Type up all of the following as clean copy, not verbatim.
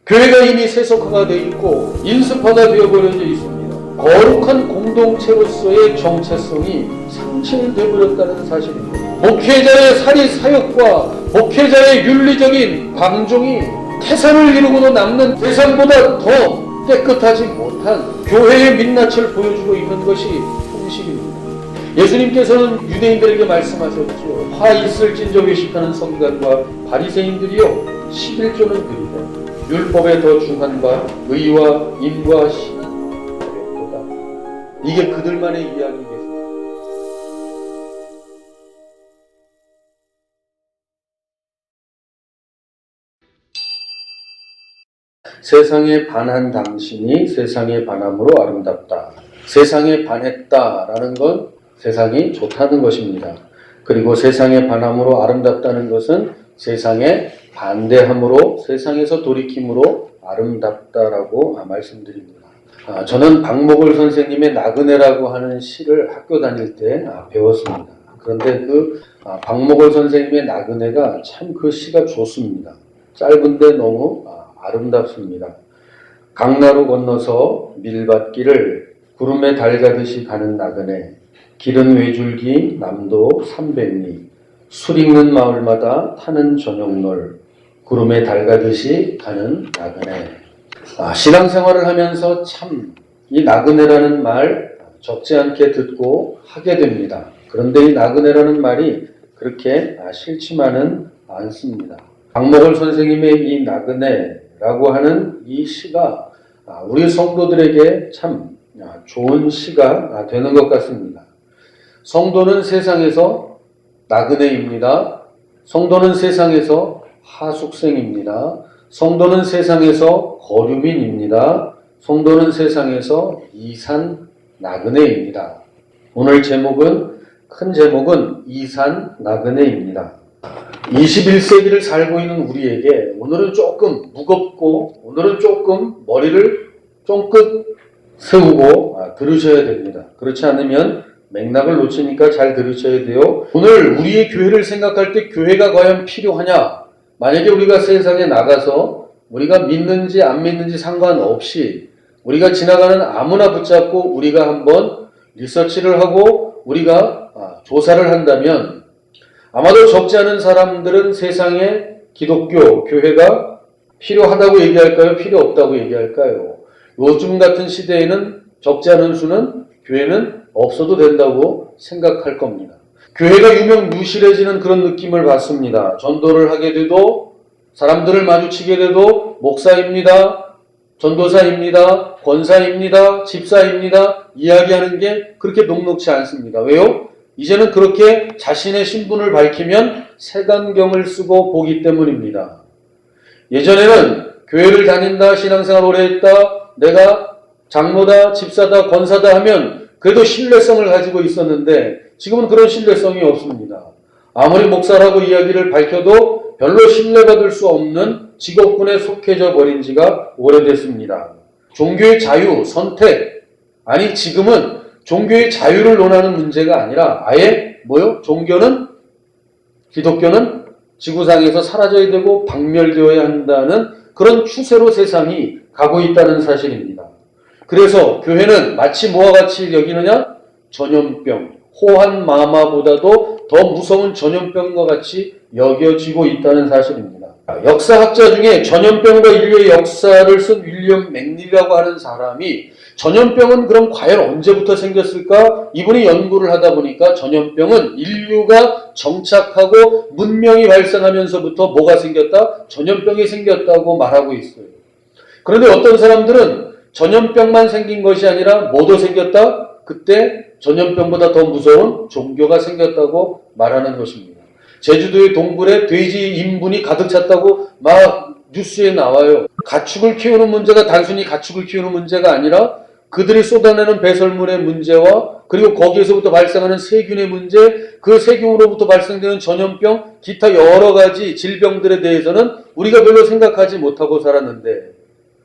교회가 이미 세속화가 되어 있고 인습화가 되어버려져 있습니다. 거룩한 공동체로서의 정체성이 상실되어버렸다는 사실입니다. 목회자의 사리 사역과 목회자의 윤리적인 방종이 태산을 이루고도 남는 태산보다 더 깨끗하지 못한 교회의 민낯을 보여주고 있는 것이 현실입니다. 예수님께서는 유대인들에게 말씀하셨죠. 화 있을진저 외식하는 서기관과 바리새인들이여 11조는 드리되 율법에 더 중한 바 의와 인과 신은 어렵도다. 이게 그들만의 이야기겠습니다. 세상에 반한 당신이 세상에 반함으로 아름답다. 세상에 반했다라는 건 세상이 좋다는 것입니다. 그리고 세상에 반함으로 아름답다는 것은 세상에 반대함으로 세상에서 돌이킴으로 아름답다라고 말씀드립니다. 저는 박목월 선생님의 나그네라고 하는 시를 학교 다닐 때 배웠습니다. 그런데 그 박목월 선생님의 나그네가 참 그 시가 좋습니다. 짧은데 너무 아름답습니다. 강나루 건너서 밀밭길을 구름에 달 가듯이 가는 나그네, 길은 외줄기 남도 300리, 술 익는 마을마다 타는 저녁놀, 구름에 달 가듯이 가는 나그네. 신앙생활을 하면서 참 이 나그네라는 말 적지 않게 듣고 하게 됩니다. 그런데 이 나그네라는 말이 그렇게 싫지만은 않습니다. 박목월 선생님의 이 나그네라고 하는 이 시가 우리 성도들에게 참 좋은 시가 되는 것 같습니다. 성도는 세상에서 나그네입니다. 성도는 세상에서 하숙생입니다. 성도는 세상에서 거류민입니다. 성도는 세상에서 이산 나그네입니다. 오늘 큰 제목은 이산 나그네입니다. 21세기를 살고 있는 우리에게 오늘은 조금 무겁고 오늘은 조금 머리를 쫑긋 세우고 들으셔야 됩니다. 그렇지 않으면 맥락을 놓치니까 잘 들으셔야 돼요. 오늘 우리의 교회를 생각할 때 교회가 과연 필요하냐? 만약에 우리가 세상에 나가서 우리가 믿는지 안 믿는지 상관없이 우리가 지나가는 아무나 붙잡고 우리가 한번 리서치를 하고 우리가 조사를 한다면 아마도 적지 않은 사람들은 세상에 기독교, 교회가 필요하다고 얘기할까요? 필요 없다고 얘기할까요? 요즘 같은 시대에는 적지 않은 수는 교회는 없어도 된다고 생각할 겁니다. 교회가 유명무실해지는 그런 느낌을 받습니다. 전도를 하게 돼도 사람들을 마주치게 돼도 목사입니다. 전도사입니다. 권사입니다. 집사입니다. 이야기하는 게 그렇게 녹록지 않습니다. 왜요? 이제는 그렇게 자신의 신분을 밝히면 색안경을 쓰고 보기 때문입니다. 예전에는 교회를 다닌다, 신앙생활 오래 했다, 내가 장로다, 집사다, 권사다 하면 그래도 신뢰성을 가지고 있었는데 지금은 그런 신뢰성이 없습니다. 아무리 목사라고 이야기를 밝혀도 별로 신뢰받을 수 없는 직업군에 속해져 버린 지가 오래됐습니다. 종교의 자유, 선택, 아니 지금은 종교의 자유를 논하는 문제가 아니라 아예 종교는 기독교는 지구상에서 사라져야 되고 박멸되어야 한다는 그런 추세로 세상이 가고 있다는 사실입니다. 그래서 교회는 마치 뭐와 같이 여기느냐? 전염병, 호환마마보다도 더 무서운 전염병과 같이 여겨지고 있다는 사실입니다. 역사학자 중에 전염병과 인류의 역사를 쓴 윌리엄 맥닐이라고 하는 사람이 전염병은 그럼 과연 언제부터 생겼을까? 이분이 연구를 하다 보니까 전염병은 인류가 정착하고 문명이 발생하면서부터 뭐가 생겼다? 전염병이 생겼다고 말하고 있어요. 그런데 어떤 사람들은 전염병만 생긴 것이 아니라 뭐도 생겼다? 그때 전염병보다 더 무서운 종교가 생겼다고 말하는 것입니다. 제주도의 동굴에 돼지 인분이 가득 찼다고 막 뉴스에 나와요. 가축을 키우는 문제가 단순히 가축을 키우는 문제가 아니라 그들이 쏟아내는 배설물의 문제와 그리고 거기에서부터 발생하는 세균의 문제, 그 세균으로부터 발생되는 전염병, 기타 여러 가지 질병들에 대해서는 우리가 별로 생각하지 못하고 살았는데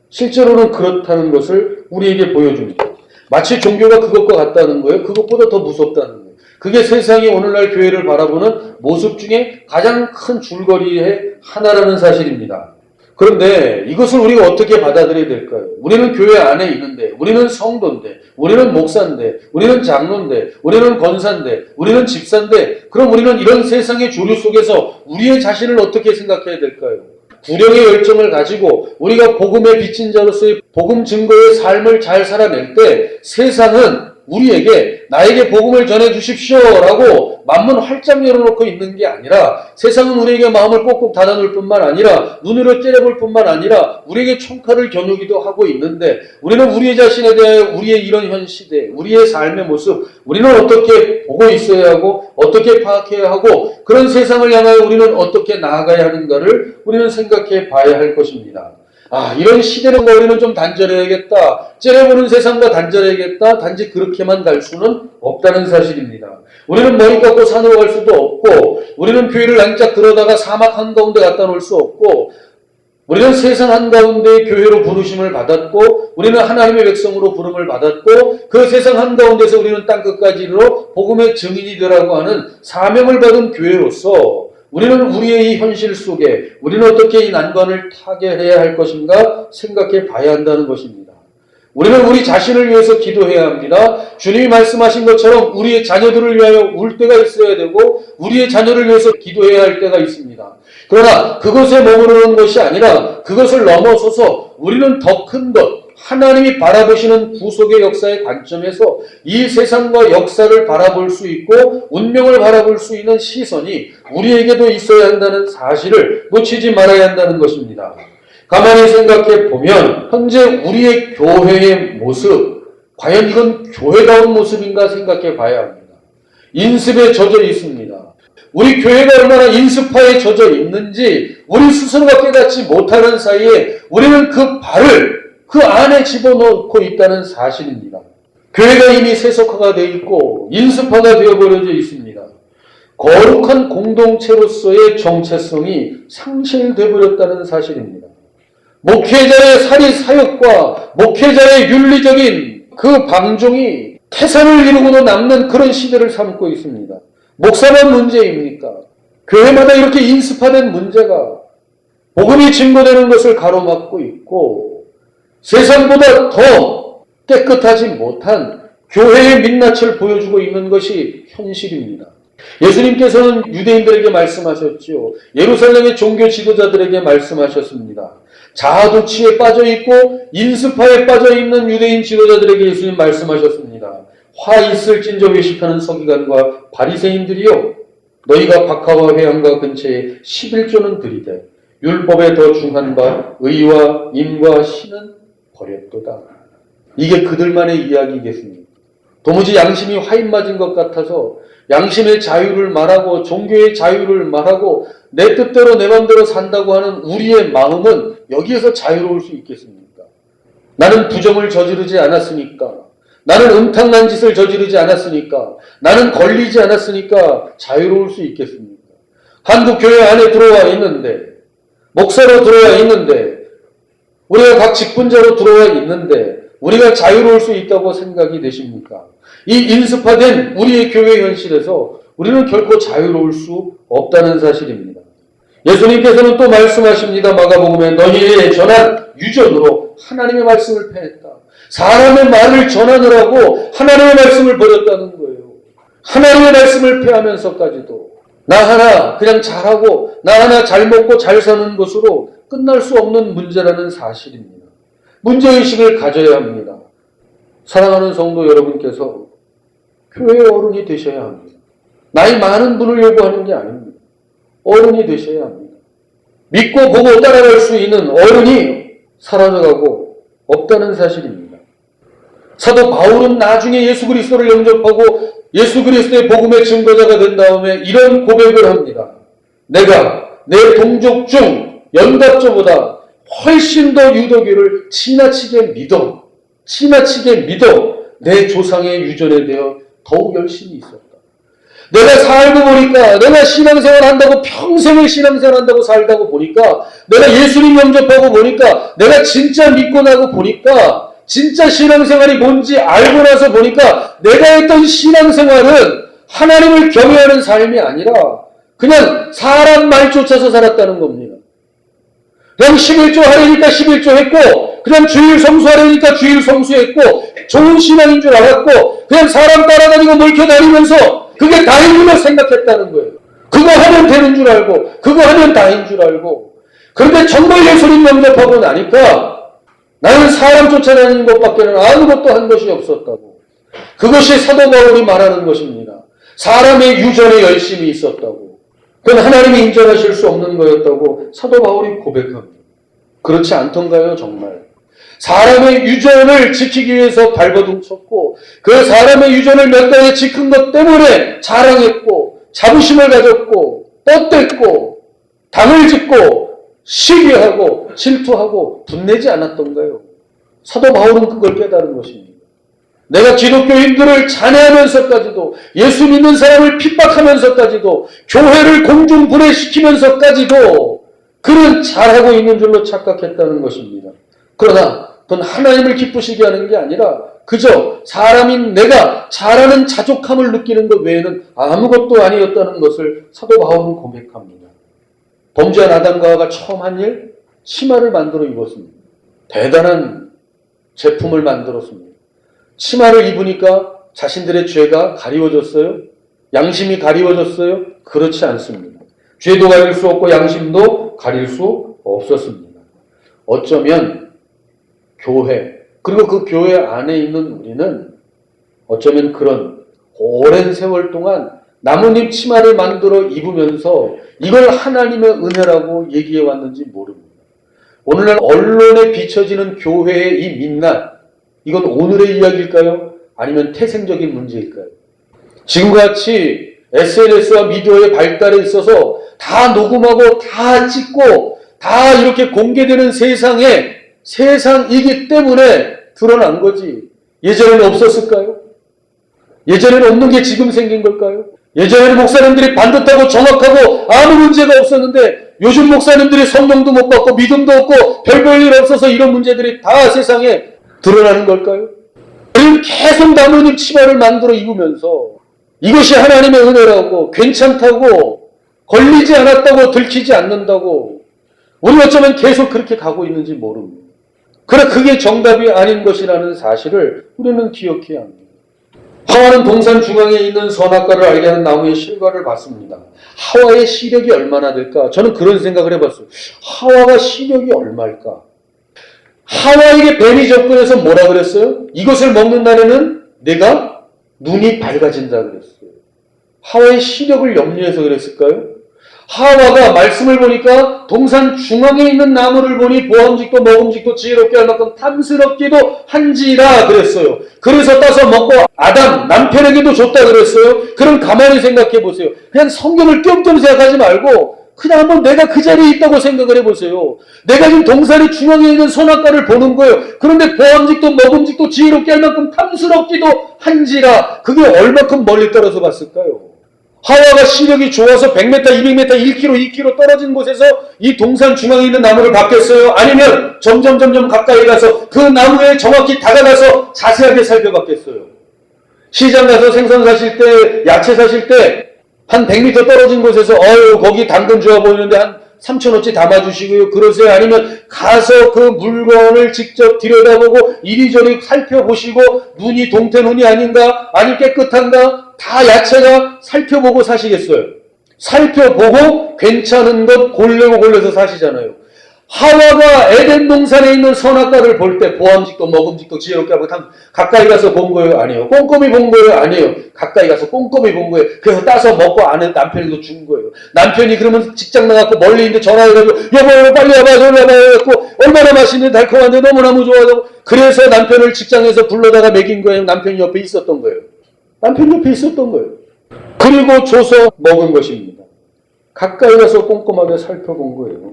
실제로는 그렇다는 것을 우리에게 보여줍니다. 마치 종교가 그것과 같다는 거예요. 그것보다 더 무섭다는 거예요. 그게 세상이 오늘날 교회를 바라보는 모습 중에 가장 큰 줄거리의 하나라는 사실입니다. 그런데 이것을 우리가 어떻게 받아들여야 될까요? 우리는 교회 안에 있는데, 우리는 성도인데, 우리는 목사인데, 우리는 장로인데, 우리는 권사인데, 우리는 집사인데, 그럼 우리는 이런 세상의 조류 속에서 우리의 자신을 어떻게 생각해야 될까요? 구령의 열정을 가지고 우리가 복음의 빚진 자로서의 복음 증거의 삶을 잘 살아낼 때 세상은 우리에게 나에게 복음을 전해 주십시오라고 만문 활짝 열어놓고 있는 게 아니라 세상은 우리에게 마음을 꼭꼭 닫아놓을 뿐만 아니라 눈으로 째려볼 뿐만 아니라 우리에게 총칼을 겨누기도 하고 있는데 우리는 우리 자신에 대하여 우리의 이런 현 시대, 우리의 삶의 모습 우리는 어떻게 보고 있어야 하고 어떻게 파악해야 하고 그런 세상을 향하여 우리는 어떻게 나아가야 하는가를 우리는 생각해 봐야 할 것입니다. 이런 시대는 우리는 좀 단절해야겠다. 째려보는 세상과 단절해야겠다. 단지 그렇게만 갈 수는 없다는 사실입니다. 우리는 머리 깎고 산으로 갈 수도 없고 우리는 교회를 낭짝 들어다가 사막 한가운데 갖다 놓을 수 없고 우리는 세상 한가운데 교회로 부르심을 받았고 우리는 하나님의 백성으로 부름을 받았고 그 세상 한가운데서 우리는 땅끝까지로 복음의 증인이 되라고 하는 사명을 받은 교회로서 우리는 우리의 이 현실 속에 우리는 어떻게 이 난관을 타개해야 할 것인가 생각해 봐야 한다는 것입니다. 우리는 우리 자신을 위해서 기도해야 합니다. 주님이 말씀하신 것처럼 우리의 자녀들을 위하여 울 때가 있어야 되고 우리의 자녀를 위해서 기도해야 할 때가 있습니다. 그러나 그것에 머무르는 것이 아니라 그것을 넘어서서 우리는 더 큰 것, 하나님이 바라보시는 구속의 역사의 관점에서 이 세상과 역사를 바라볼 수 있고 운명을 바라볼 수 있는 시선이 우리에게도 있어야 한다는 사실을 놓치지 말아야 한다는 것입니다. 가만히 생각해 보면 현재 우리의 교회의 모습, 과연 이건 교회다운 모습인가 생각해 봐야 합니다. 인습에 젖어 있습니다. 우리 교회가 얼마나 인습화에 젖어 있는지 우리 스스로가 깨닫지 못하는 사이에 우리는 그 발을 그 안에 집어넣고 있다는 사실입니다. 교회가 이미 세속화가 되어 있고 인습화가 되어버려져 있습니다. 거룩한 공동체로서의 정체성이 상실되어 버렸다는 사실입니다. 목회자의 사리 사역과 목회자의 윤리적인 그 방종이 태산을 이루고도 남는 그런 시대를 삼고 있습니다. 목사만 문제입니까? 교회마다 이렇게 인습화된 문제가 복음이 증거되는 것을 가로막고 있고 세상보다 더 깨끗하지 못한 교회의 민낯을 보여주고 있는 것이 현실입니다. 예수님께서는 유대인들에게 말씀하셨죠. 예루살렘의 종교 지도자들에게 말씀하셨습니다. 자아도취에 빠져있고 인습화에 빠져있는 유대인 지도자들에게 예수님 말씀하셨습니다. 화 있을진저 외식하는 서기관과 바리새인들이요 너희가 박하와 회당과 근처에 11조는 들이되 율법에 더 중한 바 의와 임과 신은 버렸도다. 이게 그들만의 이야기겠습니까? 도무지 양심이 화인 맞은 것 같아서 양심의 자유를 말하고 종교의 자유를 말하고 내 뜻대로 내 맘대로 산다고 하는 우리의 마음은 여기에서 자유로울 수 있겠습니까? 나는 부정을 저지르지 않았으니까 나는 음탕난 짓을 저지르지 않았으니까 나는 걸리지 않았으니까 자유로울 수 있겠습니까? 한국 교회 안에 들어와 있는데 목사로 들어와 있는데 우리가 각 직분자로 들어와 있는데 우리가 자유로울 수 있다고 생각이 되십니까? 이 인습화된 우리의 교회 현실에서 우리는 결코 자유로울 수 없다는 사실입니다. 예수님께서는 또 말씀하십니다. 마가복음에 너희의 전한 유전으로 하나님의 말씀을 패했다. 사람의 말을 전하느라고 하나님의 말씀을 버렸다는 거예요. 하나님의 말씀을 패하면서까지도 나 하나 그냥 잘하고 나 하나 잘 먹고 잘 사는 것으로 끝날 수 없는 문제라는 사실입니다. 문제의식을 가져야 합니다. 사랑하는 성도 여러분께서 교회의 어른이 되셔야 합니다. 나이 많은 분을 요구하는 게 아닙니다. 어른이 되셔야 합니다. 믿고 보고 따라갈 수 있는 어른이 사라져가고 없다는 사실입니다. 사도 바울은 나중에 예수 그리스도를 영접하고 예수 그리스도의 복음의 증거자가 된 다음에 이런 고백을 합니다. 내가 내 동족 중 연답자보다 훨씬 더 유대교를 지나치게 믿어 내 조상의 유전에 대해 더욱 열심히 있었다. 내가 살고 보니까 내가 신앙생활 한다고 평생을 신앙생활 한다고 살다고 보니까 내가 예수님 영접하고 보니까 내가 진짜 믿고 나고 보니까 진짜 신앙생활이 뭔지 알고 나서 보니까 내가 했던 신앙생활은 하나님을 경외하는 삶이 아니라 그냥 사람 말 쫓아서 살았다는 겁니다. 그냥 11조 하려니까 11조 했고, 그냥 주일 성수하려니까 주일 성수했고, 좋은 신앙인 줄 알았고, 그냥 사람 따라다니고 몰켜다니면서 그게 다인 줄로 생각했다는 거예요. 그거 하면 되는 줄 알고, 그거 하면 다인 줄 알고. 그런데 정말 예수님 영접하고 나니까 나는 사람 쫓아다니는 것밖에는 아무것도 한 것이 없었다고. 그것이 사도 바울이 말하는 것입니다. 사람의 유전에 열심이 있었다고. 그건 하나님이 인정하실 수 없는 거였다고 사도 바울이 고백합니다. 그렇지 않던가요, 정말? 사람의 유전을 지키기 위해서 발버둥 쳤고, 그 사람의 유전을 몇 달에 지킨 것 때문에 자랑했고, 자부심을 가졌고, 뻗댔고, 당을 짓고, 시기하고, 질투하고, 분내지 않았던가요? 사도 바울은 그걸 깨달은 것입니다. 내가 기독교인들을 잔해하면서까지도, 예수 믿는 사람을 핍박하면서까지도, 교회를 공중분해시키면서까지도 그는 잘하고 있는 줄로 착각했다는 것입니다. 그러나 그건 하나님을 기쁘시게 하는 게 아니라 그저 사람인 내가 잘하는 자족함을 느끼는 것 외에는 아무것도 아니었다는 것을 사도 바울은 고백합니다. 범죄한 아담과 하와가 처음 한 일, 치마를 만들어 입었습니다. 대단한 제품을 만들었습니다. 치마를 입으니까 자신들의 죄가 가리워졌어요? 양심이 가리워졌어요? 그렇지 않습니다. 죄도 가릴 수 없고 양심도 가릴 수 없었습니다. 어쩌면 교회, 그리고 그 교회 안에 있는 우리는 어쩌면 그런 오랜 세월 동안 나뭇잎 치마를 만들어 입으면서 이걸 하나님의 은혜라고 얘기해 왔는지 모릅니다. 오늘날 언론에 비춰지는 교회의 이 민낯, 이건 오늘의 이야기일까요? 아니면 태생적인 문제일까요? 지금같이 SNS와 미디어의 발달에 있어서 다 녹음하고 다 찍고 다 이렇게 공개되는 세상이기 때문에 드러난 거지. 예전에는 없었을까요? 예전에는 없는 게 지금 생긴 걸까요? 예전에는 목사님들이 반듯하고 정확하고 아무 문제가 없었는데 요즘 목사님들이 성경도 못 받고 믿음도 없고 별별 일 없어서 이런 문제들이 다 세상에 드러나는 걸까요? 우리는 계속 나뭇잎 치마를 만들어 입으면서 이것이 하나님의 은혜라고 괜찮다고 걸리지 않았다고 들키지 않는다고 우리 어쩌면 계속 그렇게 가고 있는지 모릅니다. 그러나 그게 정답이 아닌 것이라는 사실을 우리는 기억해야 합니다. 하와는 동산 중앙에 있는 선악과를 알게 하는 나무의 실과를 봤습니다. 하와의 시력이 얼마나 될까? 저는 그런 생각을 해봤어요. 하와가 시력이 얼마일까? 하와에게 뱀이 접근해서 뭐라 그랬어요? 이것을 먹는 날에는 내가 눈이 밝아진다 그랬어요. 하와의 시력을 염려해서 그랬을까요? 하와가 말씀을 보니까 동산 중앙에 있는 나무를 보니 보암직도 먹음직도 지혜롭게 할 만큼 탐스럽기도 한지라 그랬어요. 그래서 따서 먹고 아담 남편에게도 줬다 그랬어요. 그럼 가만히 생각해 보세요. 그냥 성경을 띄엄띄엄 생각하지 말고 그냥 한번 내가 그 자리에 있다고 생각을 해보세요. 내가 지금 동산의 중앙에 있는 선악과를 보는 거예요. 그런데 보암직도 먹음직도 지혜롭게 할 만큼 탐스럽기도 한지라 그게 얼마큼 멀리 떨어져 봤을까요? 하와가 시력이 좋아서 100m, 200m, 1km, 2km 떨어진 곳에서 이 동산 중앙에 있는 나무를 봤겠어요? 아니면 점점 가까이 가서 그 나무에 정확히 다가가서 자세하게 살펴봤겠어요? 시장 가서 생선 사실 때, 야채 사실 때 한 100m 떨어진 곳에서 거기 당근 좋아 보이는데 한 3,000원치 담아주시고요. 그러세요? 아니면 가서 그 물건을 직접 들여다보고 이리저리 살펴보시고 눈이 동태 눈이 아닌가? 아니 깨끗한가? 다 야채가 살펴보고 사시겠어요? 살펴보고 괜찮은 것 고르려고 골라서 사시잖아요. 하와가 에덴 동산에 있는 선악과를 볼 때 보암직도 먹음직도 지혜롭게 하고 가까이 가서 본 거예요? 아니에요. 꼼꼼히 본 거예요? 아니에요. 가까이 가서 꼼꼼히 본 거예요. 그래서 따서 먹고 아는 남편에도 준 거예요. 남편이 그러면 직장 나가고 멀리 있는데 전화해가지고 여보 빨리 와봐 저리 와봐 해갖고 얼마나 맛있는데 달콤한데 너무너무 좋아하고 그래서 남편을 직장에서 불러다가 먹인 거예요. 남편이 옆에 있었던 거예요. 남편 옆에 있었던 거예요. 그리고 줘서 먹은 것입니다. 가까이 가서 꼼꼼하게 살펴본 거예요.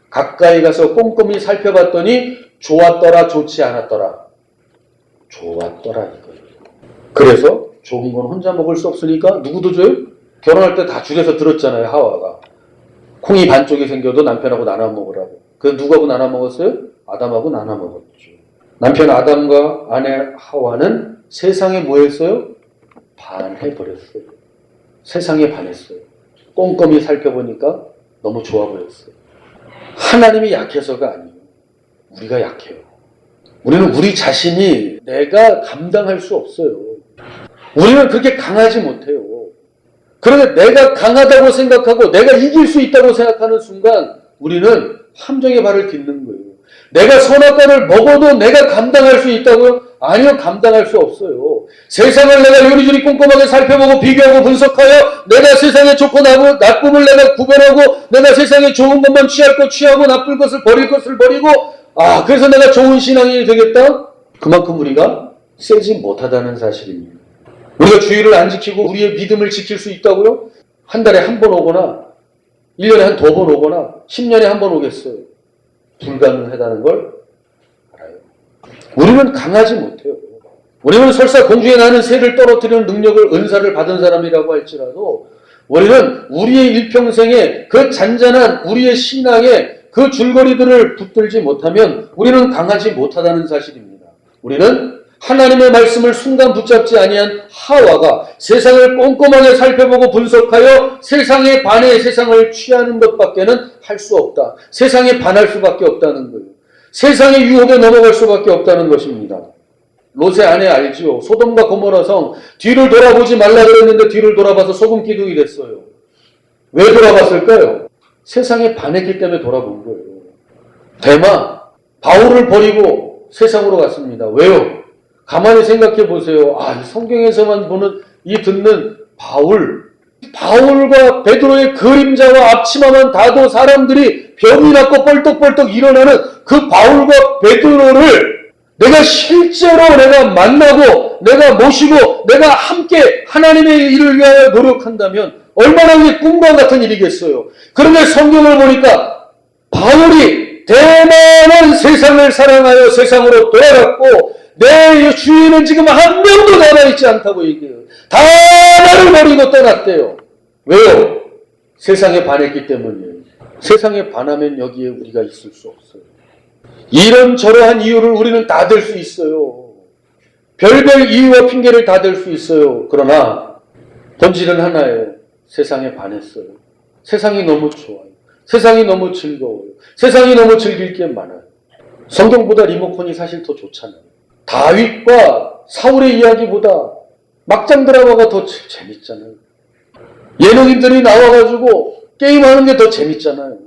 가까이 가서 꼼꼼히 살펴봤더니 좋았더라 좋지 않았더라. 좋았더라 이거예요. 그래서 좋은 건 혼자 먹을 수 없으니까 누구도 줘요? 결혼할 때 다 줄여서 들었잖아요. 하와가. 콩이 반쪽이 생겨도 남편하고 나눠 먹으라고. 그 누구하고 나눠 먹었어요? 아담하고 나눠 먹었죠. 남편 아담과 아내 하와는 세상에 뭐 했어요? 반해버렸어요. 세상에 반했어요. 꼼꼼히 살펴보니까 너무 좋아 보였어요. 하나님이 약해서가 아니에요. 우리가 약해요. 우리는 우리 자신이 내가 감당할 수 없어요. 우리는 그렇게 강하지 못해요. 그런데 내가 강하다고 생각하고 내가 이길 수 있다고 생각하는 순간 우리는 함정의 발을 딛는 거예요. 내가 선악과를 먹어도 내가 감당할 수 있다고요? 아니요, 감당할 수 없어요. 세상을 내가 요리조리 꼼꼼하게 살펴보고 비교하고 분석하여 내가 세상의 좋고 나쁨을 내가 구별하고 내가 세상에 좋은 것만 취할 것 취하고 나쁠 것을 버릴 것을 버리고 그래서 내가 좋은 신앙인이 되겠다? 그만큼 우리가 세지 못하다는 사실입니다. 우리가 주의를 안 지키고 우리의 믿음을 지킬 수 있다고요? 한 달에 한 번 오거나 1년에 한 2번 오거나 10년에 한 번 오겠어요. 불가능하다는 걸 알아요. 우리는 강하지 못해요. 우리는 설사 공중에 나는 새를 떨어뜨리는 능력을 은사를 받은 사람이라고 할지라도 우리는 우리의 일평생에 그 잔잔한 우리의 신앙에 그 줄거리들을 붙들지 못하면 우리는 강하지 못하다는 사실입니다. 우리는 하나님의 말씀을 순간 붙잡지 아니한 하와가 세상을 꼼꼼하게 살펴보고 분석하여 세상에 반해 세상을 취하는 것밖에는 할 수 없다. 세상에 반할 수밖에 없다는 거예요. 세상의 유혹에 넘어갈 수밖에 없다는 것입니다. 롯의 아내 알지요? 소돔과 고모라 성 뒤를 돌아보지 말라 그랬는데 뒤를 돌아봐서 소금 기둥이 됐어요. 왜 돌아봤을까요? 세상에 반했기 때문에 돌아본 거예요. 데마 바울을 버리고 세상으로 갔습니다. 왜요? 가만히 생각해 보세요. 이 성경에서만 보는 듣는 바울과 베드로의 그림자와 앞치마만 닿아도 사람들이 병이 낫고 뻘떡뻘떡 일어나는 그 바울과 베드로를 내가 실제로 내가 만나고 내가 모시고 내가 함께 하나님의 일을 위하여 노력한다면 얼마나 이게 꿈과 같은 일이겠어요. 그런데 성경을 보니까 바울이 대만한 세상을 사랑하여 세상으로 돌아갔고 내 주위에는 지금 한 명도 남아있지 않다고 얘기해요. 다 나를 버리고 떠났대요. 왜요? 세상에 반했기 때문이에요. 세상에 반하면 여기에 우리가 있을 수 없어요. 이런저러한 이유를 우리는 다 댈 수 있어요. 별별 이유와 핑계를 다 댈 수 있어요. 그러나 본질은 하나예요. 세상에 반했어요. 세상이 너무 좋아요. 세상이 너무 즐거워요. 세상이 너무 즐길 게 많아요. 성경보다 리모컨이 사실 더 좋잖아요. 다윗과 사울의 이야기보다 막장 드라마가 더 재밌잖아요. 예능인들이 나와가지고 게임하는 게 더 재밌잖아요.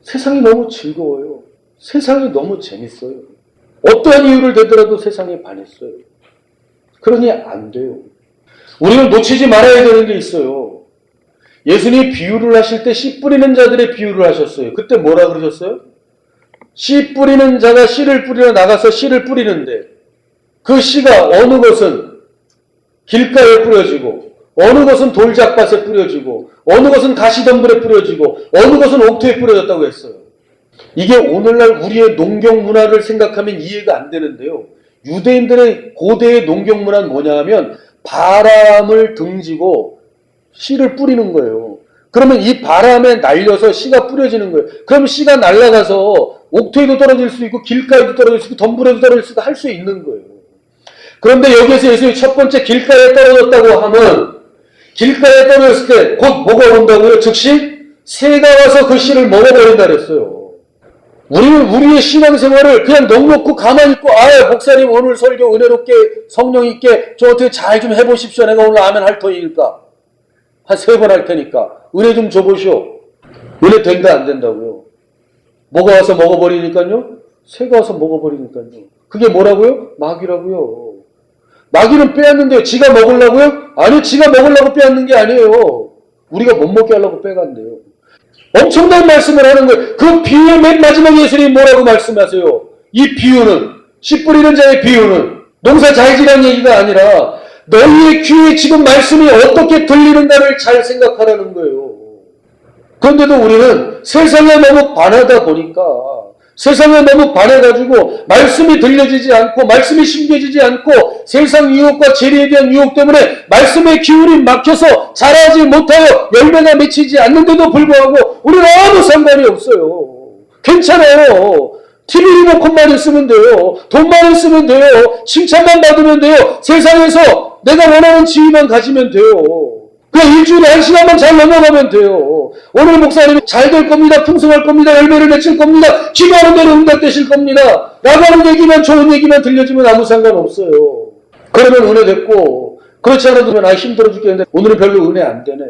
세상이 너무 즐거워요. 세상이 너무 재밌어요. 어떠한 이유를 대더라도 세상에 반했어요. 그러니 안 돼요. 우리는 놓치지 말아야 되는 게 있어요. 예수님이 비유를 하실 때 씨 뿌리는 자들의 비유를 하셨어요. 그때 뭐라 그러셨어요? 씨 뿌리는 자가 씨를 뿌리러 나가서 씨를 뿌리는데 그 씨가 어느 것은 길가에 뿌려지고 어느 것은 돌짝밭에 뿌려지고 어느 것은 가시덤불에 뿌려지고 어느 것은 옥토에 뿌려졌다고 했어요. 이게 오늘날 우리의 농경 문화를 생각하면 이해가 안 되는데요. 유대인들의 고대의 농경 문화는 뭐냐 하면 바람을 등지고 씨를 뿌리는 거예요. 그러면 이 바람에 날려서 씨가 뿌려지는 거예요. 그럼 씨가 날아가서 옥토에도 떨어질 수 있고 길가에도 떨어질 수 있고 덤불에도 떨어질 수 있고 할 수 있는 거예요. 그런데 여기에서 예수님이 첫 번째 길가에 떨어졌다고 하면 길가에 떨어졌을 때 곧 뭐가 온다고요? 즉시 새가 와서 그 씨를 먹어버린다 그랬어요. 우리는 우리의 신앙생활을 그냥 넉넉히 가만히 있고 목사님 오늘 설교 은혜롭게 성령 있게 저 어떻게 잘 좀 해보십시오. 내가 오늘 아멘 할 터이니까 한 3번 할 테니까 은혜 좀 줘보시오. 은혜 된다 안 된다고요? 뭐가 와서 먹어버리니까요? 새가 와서 먹어버리니까요. 그게 뭐라고요? 마귀라고요. 마귀는 빼앗는데요. 지가 먹으려고요? 아니, 지가 먹으려고 빼앗는 게 아니에요. 우리가 못 먹게 하려고 빼간대요. 엄청난 말씀을 하는 거예요. 그 비유의 맨 마지막에 예수님이 뭐라고 말씀하세요? 이 비유는, 씨 뿌리는 자의 비유는 농사 잘 지라는 얘기가 아니라 너희의 귀에 지금 말씀이 어떻게 들리는가를 잘 생각하라는 거예요. 그런데도 우리는 세상에 너무 반하다 보니까 세상에 너무 반해가지고 말씀이 들려지지 않고 말씀이 심겨지지 않고 세상 유혹과 재리에 대한 유혹 때문에 말씀의 기운이 막혀서 자라지 못하여 열매가 맺히지 않는데도 불구하고 우리는 아무 상관이 없어요. 괜찮아요. TV 리모컨만 있으면 돼요. 돈만 있으면 돼요. 칭찬만 받으면 돼요. 세상에서 내가 원하는 지위만 가지면 돼요. 그냥 일주일에 1시간만 잘 넘어가면 돼요. 오늘 목사님이 잘 될 겁니다. 풍성할 겁니다. 열매를 맺힐 겁니다. 기도하는 대로 응답되실 겁니다. 라고 하는 얘기만, 좋은 얘기만 들려주면 아무 상관없어요. 그러면 은혜 됐고, 그렇지 않아도 힘들어 죽겠는데 오늘은 별로 은혜 안 되네.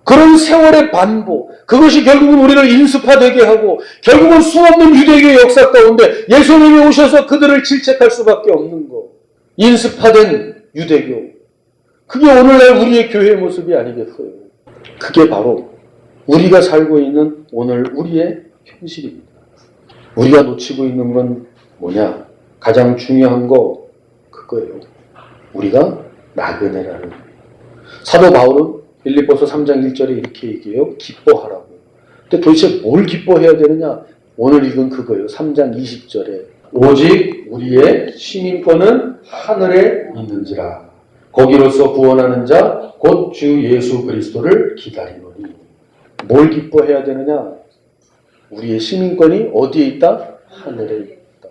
그런 세월의 반복, 그것이 결국은 우리를 인수파되게 하고 결국은 수없는 유대교의 역사 가운데 예수님이 오셔서 그들을 질책할 수밖에 없는 거. 인수파된 유대교. 그게 오늘날 우리의 교회의 모습이 아니겠어요. 그게 바로 우리가 살고 있는 오늘 우리의 현실입니다. 우리가 놓치고 있는 건 뭐냐? 가장 중요한 거 그거예요. 우리가 나그네라는 거예요. 사도 바울은 빌립보서 3장 1절에 이렇게 얘기해요. 기뻐하라고. 근데 도대체 뭘 기뻐해야 되느냐? 오늘 읽은 그거예요. 3장 20절에 오직 우리의 시민권은 하늘에 있는지라. 거기로서 구원하는 자 곧 주 예수 그리스도를 기다리노니. 뭘 기뻐해야 되느냐? 우리의 시민권이 어디에 있다? 하늘에 있다.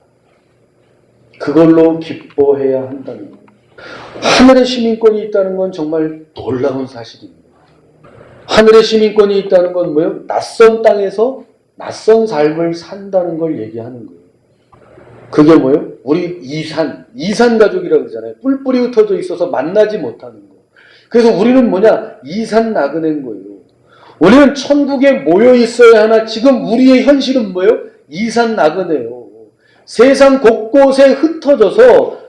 그걸로 기뻐해야 한다는 거예요. 하늘의 시민권이 있다는 건 정말 놀라운 사실입니다. 하늘의 시민권이 있다는 건 뭐예요? 낯선 땅에서 낯선 삶을 산다는 걸 얘기하는 거예요. 그게 뭐예요? 우리 이산 가족이라고 그러잖아요. 뿔뿔이 흩어져 있어서 만나지 못하는 거. 그래서 우리는 뭐냐? 이산 나그네인 거예요. 우리는 천국에 모여 있어야 하나 지금 우리의 현실은 뭐예요? 이산 나그네예요. 세상 곳곳에 흩어져서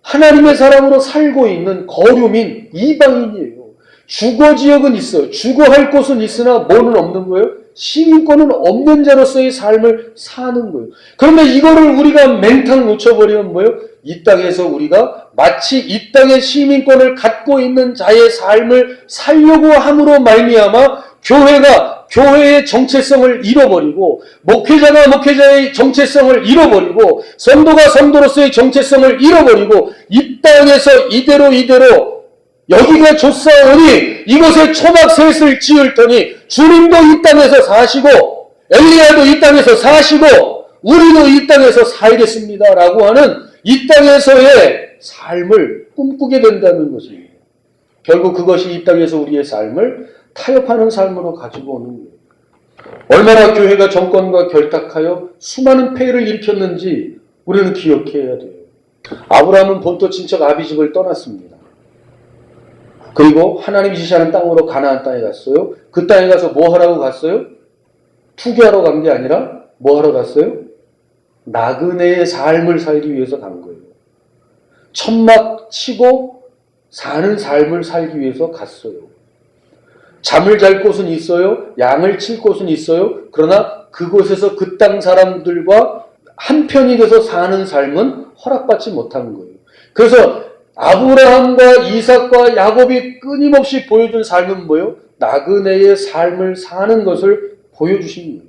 하나님의 사람으로 살고 있는 거류민, 이방인이에요. 주거 지역은 있어요. 주거할 곳은 있으나 뭐는 없는 거예요? 시민권은 없는 자로서의 삶을 사는 거예요. 그런데 이거를 우리가 맹탕 놓쳐버리면 뭐예요? 이 땅에서 우리가 마치 이 땅의 시민권을 갖고 있는 자의 삶을 살려고 함으로 말미암아 교회가 교회의 정체성을 잃어버리고 목회자가 목회자의 정체성을 잃어버리고 성도가 성도로서의 정체성을 잃어버리고 이 땅에서 이대로 여기가 좋사오니 이곳에 초막셋을 지을 터니 주님도 이 땅에서 사시고 엘리야도 이 땅에서 사시고 우리도 이 땅에서 살겠습니다 라고 하는 이 땅에서의 삶을 꿈꾸게 된다는 것입니다. 결국 그것이 이 땅에서 우리의 삶을 타협하는 삶으로 가지고 오는 거예요. 얼마나 교회가 정권과 결탁하여 수많은 폐해를 일으켰는지 우리는 기억해야 돼요. 아브라함은 본토 친척 아비집을 떠났습니다. 그리고 하나님이 지시하는 땅으로 가나안 땅에 갔어요. 그 땅에 가서 뭐 하라고 갔어요? 투기하러 간 게 아니라 뭐 하러 갔어요? 나그네의 삶을 살기 위해서 간 거예요. 천막 치고 사는 삶을 살기 위해서 갔어요. 잠을 잘 곳은 있어요. 양을 칠 곳은 있어요. 그러나 그곳에서 그 땅 사람들과 한편이 돼서 사는 삶은 허락받지 못한 거예요. 그래서 아브라함과 이삭과 야곱이 끊임없이 보여준 삶은 뭐예요? 나그네의 삶을 사는 것을 보여주신 거예요.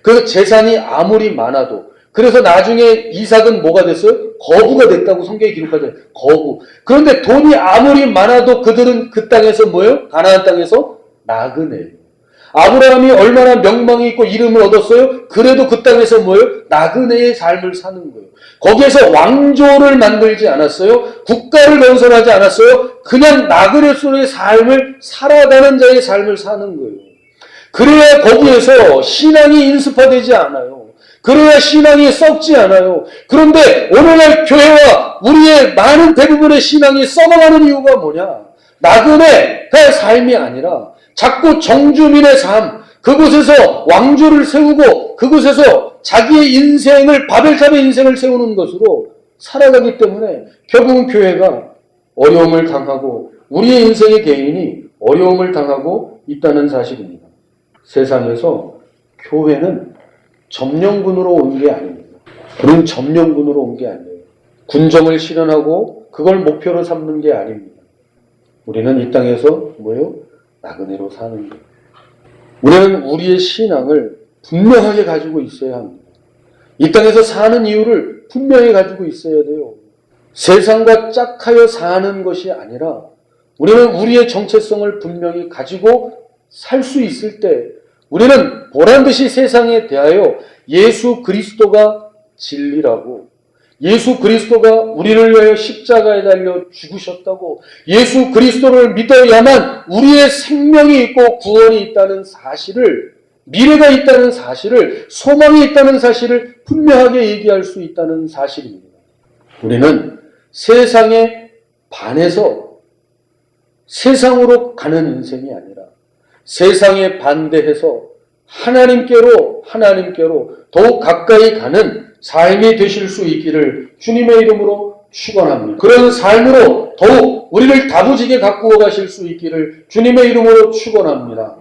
그래서 재산이 아무리 많아도 그래서 나중에 이삭은 뭐가 됐어요? 거부가 됐다고 성경에 기록하잖아요. 거부. 그런데 돈이 아무리 많아도 그들은 그 땅에서 뭐예요? 가나안 땅에서 나그네예요. 아브라함이 얼마나 명망이 있고 이름을 얻었어요? 그래도 그 땅에서 뭐예요? 나그네의 삶을 사는 거예요. 거기에서 왕조를 만들지 않았어요. 국가를 건설하지 않았어요. 그냥 나그네로서의 삶을 살아가는 자의 삶을 사는 거예요. 그래야 거기에서 신앙이 인수파되지 않아요. 그래야 신앙이 썩지 않아요. 그런데 오늘날 교회와 우리의 많은 대부분의 신앙이 썩어가는 이유가 뭐냐? 나그네의 삶이 아니라 자꾸 정주민의 삶, 그곳에서 왕조를 세우고 그곳에서 자기의 인생을 바벨탑의 인생을 세우는 것으로 살아가기 때문에 결국은 교회가 어려움을 당하고 우리의 인생의 개인이 어려움을 당하고 있다는 사실입니다. 세상에서 교회는 점령군으로 온 게 아닙니다. 우리는 점령군으로 온 게 아니에요. 군정을 실현하고 그걸 목표로 삼는 게 아닙니다. 우리는 이 땅에서 뭐예요? 나그네로 사는 거예요. 우리는 우리의 신앙을 분명하게 가지고 있어야 합니다. 이 땅에서 사는 이유를 분명히 가지고 있어야 돼요. 세상과 짝하여 사는 것이 아니라 우리는 우리의 정체성을 분명히 가지고 살 수 있을 때 우리는 보란듯이 세상에 대하여 예수 그리스도가 진리라고 예수 그리스도가 우리를 위하여 십자가에 달려 죽으셨다고, 예수 그리스도를 믿어야만 우리의 생명이 있고 구원이 있다는 사실을, 미래가 있다는 사실을, 소망이 있다는 사실을 분명하게 얘기할 수 있다는 사실입니다. 우리는 세상에 반해서 세상으로 가는 인생이 아니라 세상에 반대해서 하나님께로 더욱 가까이 가는 삶이 되실 수 있기를 주님의 이름으로 축원합니다. 그런 삶으로 더욱 우리를 다부지게 가꾸어 가실 수 있기를 주님의 이름으로 축원합니다.